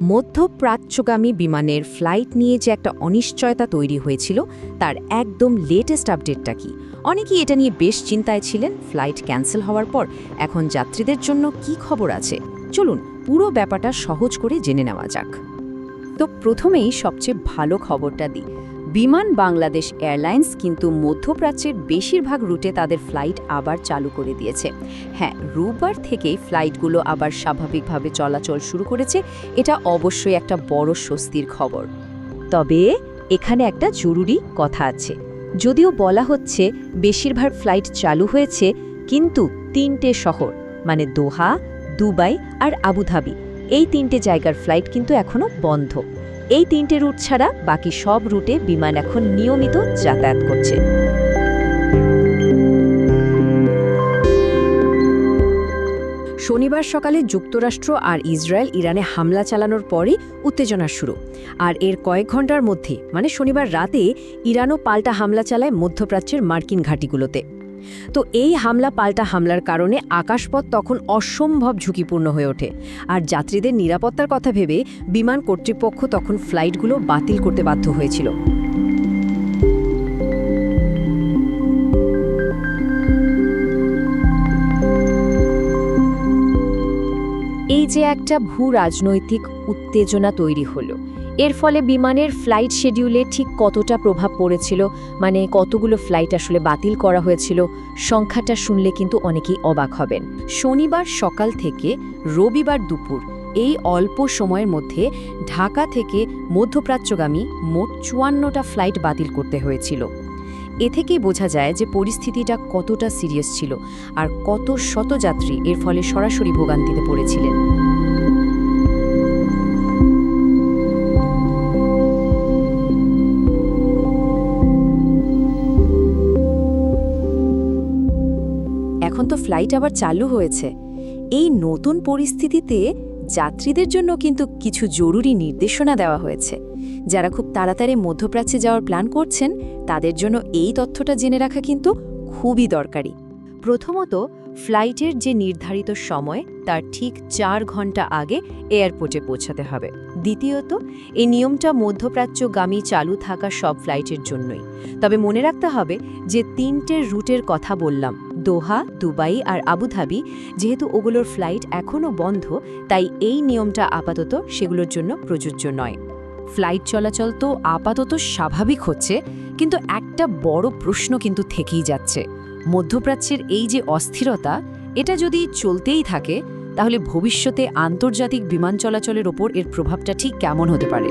মধ্যপ্রাচ্যগামী বিমানের ফ্লাইট নিয়ে যে একটা অনিশ্চয়তা তৈরি হয়েছিল তার একদম লেটেস্ট আপডেটটা কি? অনেকেই এটা নিয়ে বেশ চিন্তায় ছিলেন। ফ্লাইট ক্যান্সেল হওয়ার পর এখন যাত্রীদের জন্য কি খবর আছে, চলুন পুরো ব্যাপারটা সহজ করে জেনে নেওয়া যাক। তো প্রথমেই সবচেয়ে ভালো খবরটা দিই। বিমান বাংলাদেশ এয়ারলাইন্স কিন্তু মধ্যপ্রাচ্যের বেশিরভাগ রুটে তাদের ফ্লাইট আবার চালু করে দিয়েছে। হ্যাঁ, রোববার থেকেই ফ্লাইটগুলো আবার স্বাভাবিকভাবে চলাচল শুরু করেছে। এটা অবশ্যই একটা বড় স্বস্তির খবর। তবে এখানে একটা জরুরি কথা আছে। যদিও বলা হচ্ছে বেশিরভাগ ফ্লাইট চালু হয়েছে, কিন্তু 3টে শহর মানে দোহা, দুবাই আর আবুধাবি, এই 3টে জায়গার ফ্লাইট কিন্তু এখনও বন্ধ। এই 3টে রুট ছাড়া বাকি সব রুটে বিমান এখন নিয়মিত যাতায়াত করছে। শনিবার সকালে যুক্তরাষ্ট্র আর ইসরায়েল ইরানে হামলা চালানোর পরই উত্তেজনা শুরু। আর এর কয়েক ঘন্টার মধ্যে মানে শনিবার রাতে ইরানও পাল্টা হামলা চালায় মধ্যপ্রাচ্যের মার্কিন ঘাঁটিগুলোতে। তো এই পাল্টা হামলার কারণে আকাশপথ তখন অসম্ভব ঝুঁকিপূর্ণ হয়ে ওঠে। আর যাত্রীদের নিরাপত্তার কথা ভেবে বিমান কর্তৃপক্ষ তখন ফ্লাইটগুলো বাতিল করতে বাধ্য হয়েছিল। এই যে একটা ভূ-রাজনৈতিক উত্তেজনা তৈরি হলো, এর ফলে বিমানের ফ্লাইট শিডিউলে ঠিক কতটা প্রভাব পড়েছিল, মানে কতগুলো ফ্লাইট আসলে বাতিল করা হয়েছিল, সংখ্যাটা শুনলে কিন্তু অনেকেই অবাক হবেন। শনিবার সকাল থেকে রবিবার দুপুর এই অল্প সময়ের মধ্যে ঢাকা থেকে মধ্যপ্রাচ্যগামী মোট 54টা ফ্লাইট বাতিল করতে হয়েছিল। এ থেকেই বোঝা যায় যে পরিস্থিতিটা কতটা সিরিয়াস ছিল আর কত শত যাত্রী এর ফলে সরাসরি ভোগান্তিতে পড়েছিলেন। এখন তো ফ্লাইট আবার চালু হয়েছে। এই নতুন পরিস্থিতিতে যাত্রীদের জন্য কিন্তু কিছু জরুরি নির্দেশনা দেওয়া হয়েছে। যারা খুব তাড়াতাড়ি মধ্যপ্রাচ্যে যাওয়ার প্ল্যান করছেন তাদের জন্য এই তথ্যটা জেনে রাখা কিন্তু খুবই দরকারি। প্রথমত, ফ্লাইটের যে নির্ধারিত সময় তার ঠিক 4 ঘন্টা আগে এয়ারপোর্টে পৌঁছাতে হবে। দ্বিতীয়ত, এই নিয়মটা মধ্যপ্রাচ্যগামী চালু থাকা সব ফ্লাইটের জন্যই। তবে মনে রাখতে হবে যে 3টে রুটের কথা বললাম, দোহা, দুবাই আর আবুধাবি, যেহেতু ওগুলোর ফ্লাইট এখনও বন্ধ, তাই এই নিয়মটা আপাতত সেগুলোর জন্য প্রযোজ্য নয়। ফ্লাইট চলাচল তো আপাতত স্বাভাবিক হচ্ছে, কিন্তু একটা বড় প্রশ্ন কিন্তু থেকেই যাচ্ছে। মধ্যপ্রাচ্যের এই যে অস্থিরতা, এটা যদি চলতেই থাকে তাহলে ভবিষ্যতে আন্তর্জাতিক বিমান চলাচলের ওপর এর প্রভাবটা ঠিক কেমন হতে পারে।